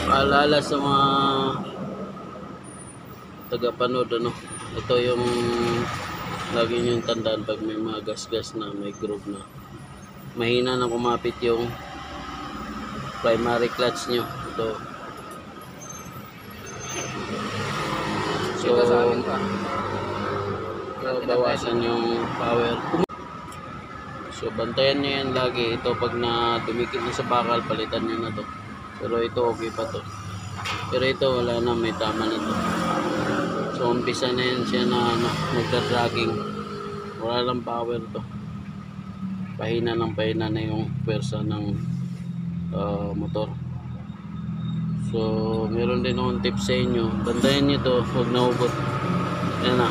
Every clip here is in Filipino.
Paalala sa mga tagapanood, ano, ito yung lagi nyo yung tandaan pag may mga gas-gas na may groove na mahina na kumapit yung primary clutch nyo. Ito. So, bawasan yung power. So, bantayan nyo yan lagi. Ito pag na dumikit na sa bakal, palitan nyo na to. Pero ito okay pa to. Pero ito wala na, may tama na to. So, umpisa na yan siya na magda-dragging. Wala lang power to. Pahina na yung pwersa ng motor. So, meron din akong tips sa inyo. Bantayan nyo to, huwag naubot. Yan na.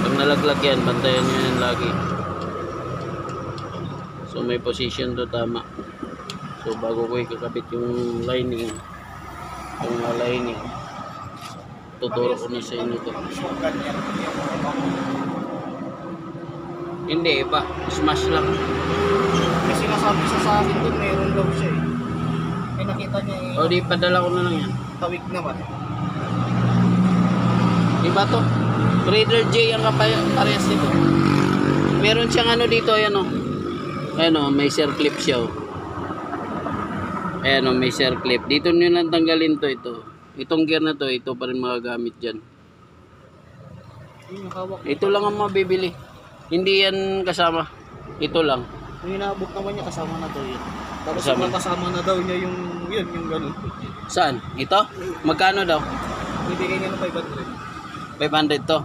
Pag nalaglag yan, bantayan nyo yan lagi. So, may position to tama. So, bago ko ikakabit yung lining, tuturo ko na sa inyo to. Hindi, iba. Smash lang. May sinasabi sa akin doon, meron daw siya eh. May nakita niya eh. O, di padala ko na lang yan. Tawig naman. Diba to? Raider J ang parehas nito. Meron siyang ano dito, ayan o. Ayan o, may circlip siya o. Ayan o, may circlip. Dito nyo lang tanggalin to, ito. Itong gear na to, ito pa rin magagamit dyan. Ito lang ang mabibili. Hindi yan kasama. Ito lang. Yung inaabot naman niya, kasama na daw yun. Tapos kasama na daw niya yung ganun. Saan? Ito? Magkano daw? Bibigay niya ng 500. 500 to.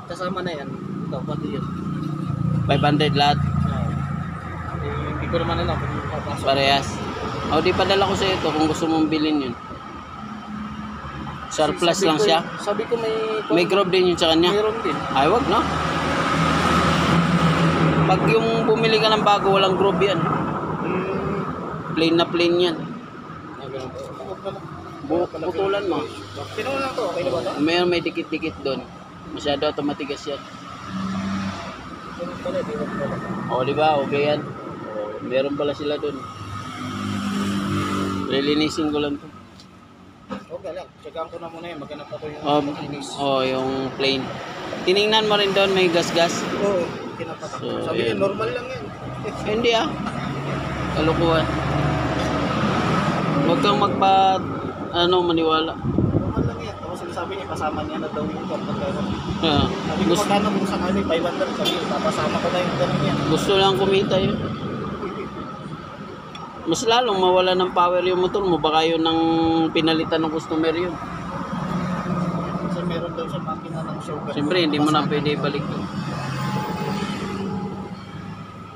Kasama na yan. Ito, pati yun. 500 lahat. Hindi ko naman alam kung papasok. Parehas. O, di padala ko sa ito kung gusto mong bilhin yun. Surplus lang siya. Sabi ko may groove din yun sa kanya. Meron din. Ay, wag no? Pag yung bumili ka ng bago, walang groove yan. Plain na plain yan. Putulan mo. Sino lang to? Okay na ba to? May dikit-dikit doon. Masyado automatigas yan. O, di ba? Okay yan. O, meron pala sila doon. Lilinisin ko lang to. Okay lang. Checkan ko na muna yun. Maghanap ako yung makinis. Yung plain. Tiningnan mo rin doon, may gas-gas. Oo. Kinapatak. So, sabi niya, normal lang yan. Hindi ah. Kalukuhan. Huwag kang maniwala. Normal lang yan. Tapos sinasabi niya, kasama niya na daw yung pagkakaro. Yeah. Sabi ko, magkano kung sakali, 500. Sabi ko, papasama ko na yung gano'n yan. Gusto lang kumita yun. Mas lalong mawala ng power yung motor mo. Baka yun ang pinalitan ng customer yun. Kasi meron daw sa makina ng show. Siyempre, hindi mo na pwede balik yun.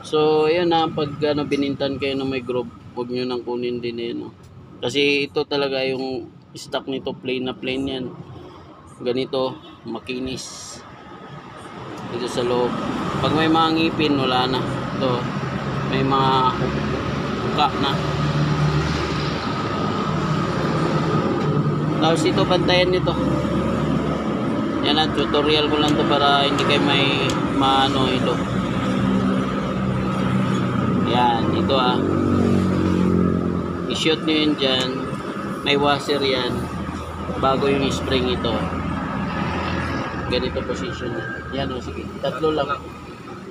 So, ayan na. Pag binintan kayo na may groove, huwag nyo nang kunin din eh. No? Kasi ito talaga yung stock nito. Plain na plain yan. Ganito, makinis. Dito sa loob. Pag may mga ngipin, wala na. Ito, may mga ka na. Tapos ito, bantayan nito. Yan na, tutorial ko lang to para hindi kayo may maano ito. Yan, ito ah. I-shoot nyo yun dyan. May washer yan. Bago yung spring ito. Ganito position. Yan o, sige. Tatlo lang.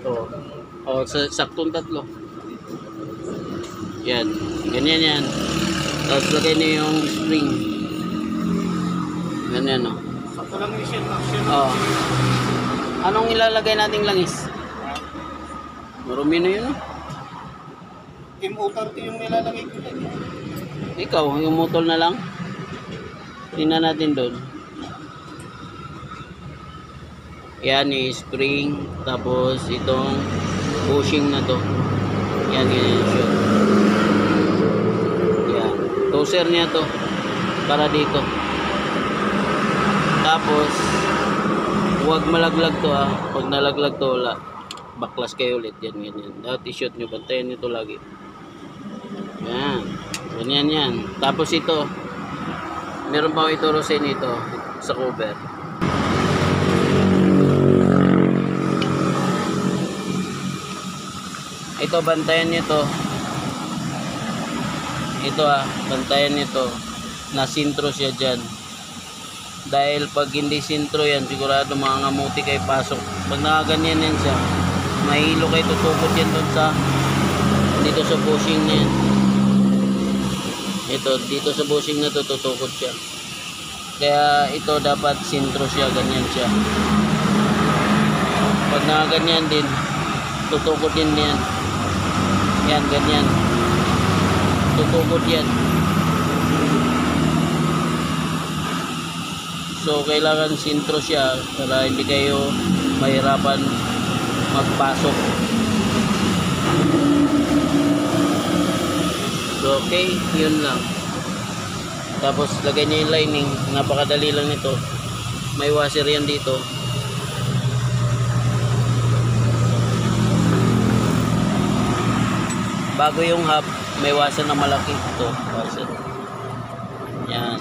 Ito. O, saktong tatlo. Yan. Ganyan yan. Tapos lagay niyo yung spring. Ganyan o. Sakto lang yung shell. O. Anong ilalagay nating langis? Marumi na yun o. Team O30 yung nilalagay ko lang. Ikaw, yung motor na lang. Tingnan natin doon. Yan yung spring. Tapos itong bushing na to. Yan yung shoot. Yan. Toser niya to. Para dito. Tapos huwag malaglag to ah. Pag nalaglag to wala. Baklas kayo ulit. Yan ganyan. Dapat i-shoot nyo. Bantayan nyo to lagi. Yan. Ganyan yan. Tapos ito. Meron pa ako ituro sa inyo ito. Sa cover. Ito, bantayan nyo to. Ito ah. Bantayan nyo to. na sintro siya dyan. Dahil pag hindi sintro yan, sigurado mangangamuti kayo pasok. Pag nakaganyan yan siya, mahilo kayo, tutukot yan doon sa dito sa bushing na yan. Ito, dito sa bushing na to, tutukot siya. Kaya ito dapat sintro siya, ganyan siya. Pag nakaganyan din, tutukot din yan. Yan, ganyan. Tutukot yan. So, kailangan sintro siya para hindi kayo mahirapan magpasok. So, okay, yun lang. Tapos, lagay niya yung lining. Napakadali lang nito. May washer yan dito. Bago yung hub, may washer na malaki ito. Washer. Yan.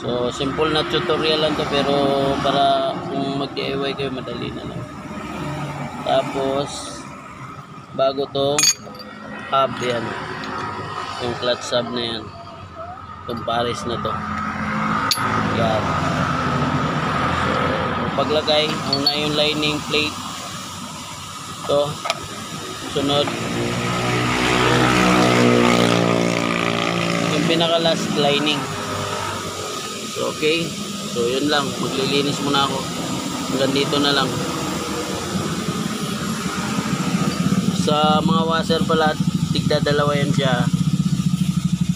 So, simple na tutorial lang to, pero para kung mag-DIY kayo, madali na lang. Tapos, bago to hub yan. Yung clutch hub na yan. Itong pares na to. Yan. So, paglagay, una yung lining plate. Ito. Sunod. Yung pinaka last lining. So, okay. So, yun lang. Maglilinis muna ako. Hanggang dito na lang. Sa mga washer pala, tigda dalawa yan siya.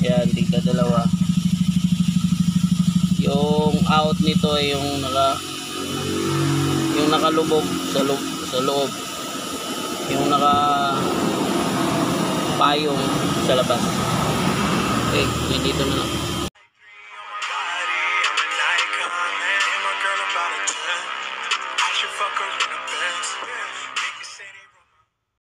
Yan, tigda dalawa. Yung out nito ay yung nakalubog sa loob. Yung payong sa labas. Okay, yun dito na lang. I'm an icon, man. My girl about a 10. I should fuck her.